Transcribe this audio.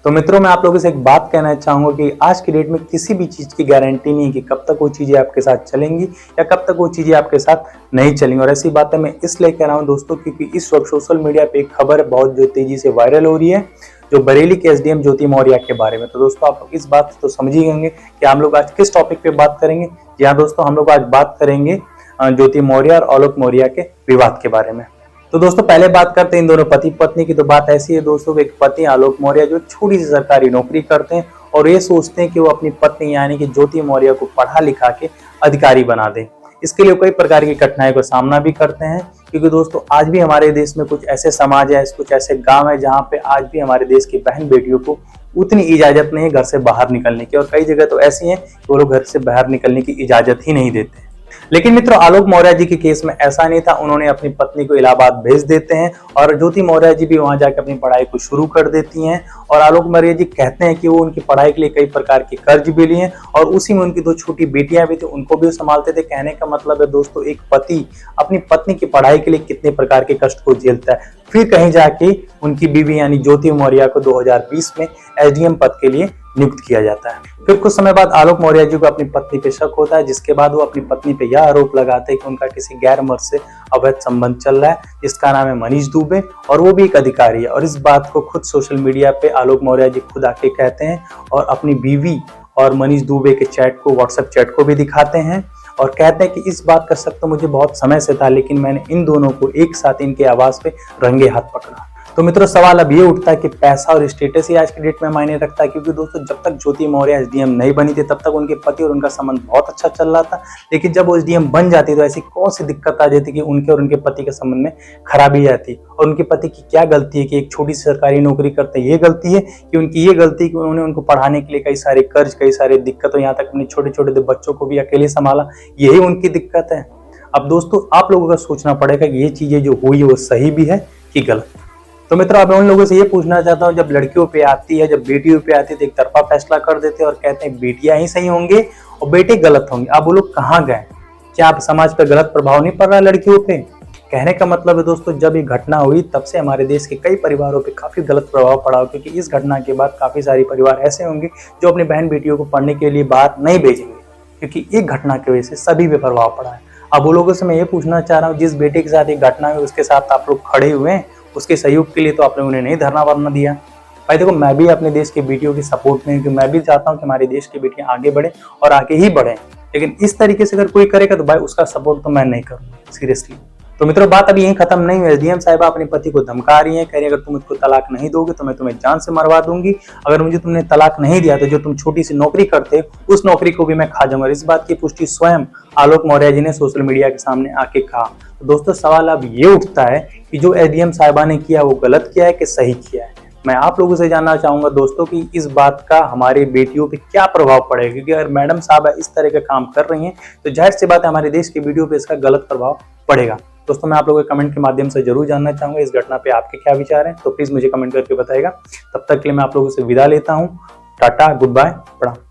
तो मित्रों, मैं आप लोगों से एक बात कहना चाहूंगा कि आज की डेट में किसी भी चीज की गारंटी नहीं है कि कब तक वो चीजें आपके साथ चलेंगी या कब तक वो चीजें आपके साथ नहीं चलेंगी। और ऐसी बातें मैं इसलिए कह रहा हूं दोस्तों, क्योंकि इस वक्त सोशल मीडिया पे एक खबर बहुत जो तेजी से वायरल हो रही है, जो बरेली के एसडीएम ज्योति मौर्य के बारे में। तो दोस्तों, आप लोग इस बात तो समझ ही होंगे कि हम लोग आज किस टॉपिक पे बात करेंगे। जी हाँ दोस्तों, हम लोग आज बात करेंगे ज्योति मौर्य और आलोक मौर्य के विवाद के बारे में। तो दोस्तों, पहले बात करते हैं इन दोनों पति पत्नी की। तो बात ऐसी है दोस्तों, एक पति आलोक मौर्य जो छोटी सी सरकारी नौकरी करते हैं और ये सोचते हैं कि वो अपनी पत्नी यानी कि ज्योति मौर्य को पढ़ा लिखा के अधिकारी बना दें। इसके लिए कई प्रकार की कठिनाइयों का सामना भी करते हैं, क्योंकि दोस्तों आज भी हमारे देश में कुछ ऐसे समाज है, कुछ ऐसे गांव है जहाँ पे आज भी हमारे देश की बहन बेटियों को उतनी इजाजत नहीं है घर से बाहर निकलने की, और कई जगह तो ऐसी है कि वो लोग घर से बाहर निकलने की इजाजत ही नहीं देते। लेकिन मित्रों, आलोक मौर्य जी के केस में ऐसा नहीं था। उन्होंने अपनी पत्नी को इलाहाबाद भेज देते हैं और ज्योति मौर्य जी भी वहां जाकर अपनी पढ़ाई को शुरू कर देती हैं। और आलोक मौर्य जी कहते हैं कि वो उनकी पढ़ाई के लिए कई प्रकार के कर्ज भी लिए और उसी में उनकी दो छोटी बेटियां भी थी, उनको भी संभालते थे। कहने का मतलब है दोस्तों, एक पति अपनी पत्नी की पढ़ाई के लिए कितने प्रकार के कष्ट को झेलता है। फिर कहीं जाके उनकी बीवी यानी ज्योति मौर्य को 2020 में एसडीएम पद के लिए नियुक्त किया जाता है। फिर कुछ समय बाद आलोक मौर्य जी को अपनी पत्नी पे शक होता है, जिसके बाद वो अपनी पत्नी पे यह आरोप लगाते हैं कि उनका किसी गैर मर्द से अवैध संबंध चल रहा है, जिसका नाम है मनीष दुबे, और वो भी एक अधिकारी है। और इस बात को खुद सोशल मीडिया पे आलोक मौर्य जी खुद आके कहते हैं और अपनी बीवी और मनीष दुबे के चैट को, व्हाट्सएप चैट को भी दिखाते हैं और कहते हैं कि इस बात का शक तो मुझे बहुत समय से था, लेकिन मैंने इन दोनों को एक साथ इनके आवाज पे रंगे हाथ पकड़ा। तो मित्रों, सवाल अब ये उठता है कि पैसा और स्टेटस ही आज की डेट में मायने रखता है, क्योंकि दोस्तों जब तक ज्योति मौर्य एसडीएम नहीं बनी थी तब तक उनके पति और उनका संबंध बहुत अच्छा चल रहा था। लेकिन जब वो एसडीएम बन जाती तो ऐसी कौन सी दिक्कत आ जाती कि उनके और उनके पति के संबंध में खराबी आती। और उनके पति की क्या गलती है कि एक छोटी सी सरकारी नौकरी करते हैं? ये गलती है कि उनकी ये गलती कि उन्होंने उनको पढ़ाने के लिए कई सारे कर्ज, कई सारे दिक्कतों, यहाँ तक अपने छोटे छोटे बच्चों को भी अकेले संभाला, यही उनकी दिक्कत है। अब दोस्तों, आप लोगों का सोचना पड़ेगा कि ये चीजें जो हुई है वो सही भी है कि गलत। तो मित्रों, अब उन लोगों से ये पूछना चाहता हूँ, जब लड़कियों पे आती है, जब बेटियों पे आती है तो एक तरफा फैसला कर देते हैं और कहते हैं बेटियां ही सही होंगे और बेटे गलत होंगे। अब वो लोग कहाँ गए? क्या आप समाज पर गलत प्रभाव नहीं पड़ रहा लड़कियों पे? कहने का मतलब है दोस्तों, जब ये घटना हुई तब से हमारे देश के कई परिवारों पे काफी गलत प्रभाव पड़ा, क्योंकि इस घटना के बाद काफी सारे परिवार ऐसे होंगे जो अपनी बहन बेटियों को पढ़ने के लिए बाहर नहीं भेजेंगे, क्योंकि एक घटना की वजह से सभी पे प्रभाव पड़ा है। अब वो लोगों से मैं ये पूछना चाह रहा हूँ, जिस बेटे के साथ एक घटना हुई उसके साथ आप लोग खड़े हुए हैं, उसके सहयोग के लिए तो आपने उन्हें नहीं धरना वरना दिया। भाई देखो, मैं भी अपने देश की बेटियों की सपोर्ट में, क्योंकि मैं भी चाहता हूँ कि हमारे देश की बेटियां आगे बढ़े और आगे ही बढ़े। लेकिन इस तरीके से अगर कोई करेगा तो भाई उसका सपोर्ट तो मैं नहीं करूंगा, सीरियसली। तो मित्रों, बात अभी यहीं खत्म नहीं हुई। एसडीएम साहिबा अपने पति को धमका रही है, कह रही है अगर तुम मुझको तलाक नहीं दोगे तो मैं तुम्हें जान से मरवा दूंगी। अगर मुझे तुमने तलाक नहीं दिया तो जो तुम छोटी सी नौकरी करते उस नौकरी को भी मैं खा जाऊंगा। इस बात की पुष्टि स्वयं आलोक मौर्य जी ने सोशल मीडिया के सामने आके कहा। तो दोस्तों, सवाल अब ये उठता है कि जो एसडीएम साहिबा ने किया वो गलत किया है कि सही किया है? मैं आप लोगों से जानना चाहूंगा दोस्तों कि इस बात का हमारी बेटियों पे क्या प्रभाव पड़ेगा, क्योंकि अगर मैडम साहब इस तरह का काम कर रही हैं तो जाहिर सी बात है हमारे देश की बेटियों पे इसका गलत प्रभाव पड़ेगा। दोस्तों, मैं आप लोगों के कमेंट के माध्यम से जरूर जानना चाहूंगा इस घटना पे आपके क्या विचार हैं, तो प्लीज मुझे कमेंट करके बताइएगा। तब तक के लिए मैं आप लोगों से विदा लेता हूँ। टाटा, गुड बाय, प्रणाम।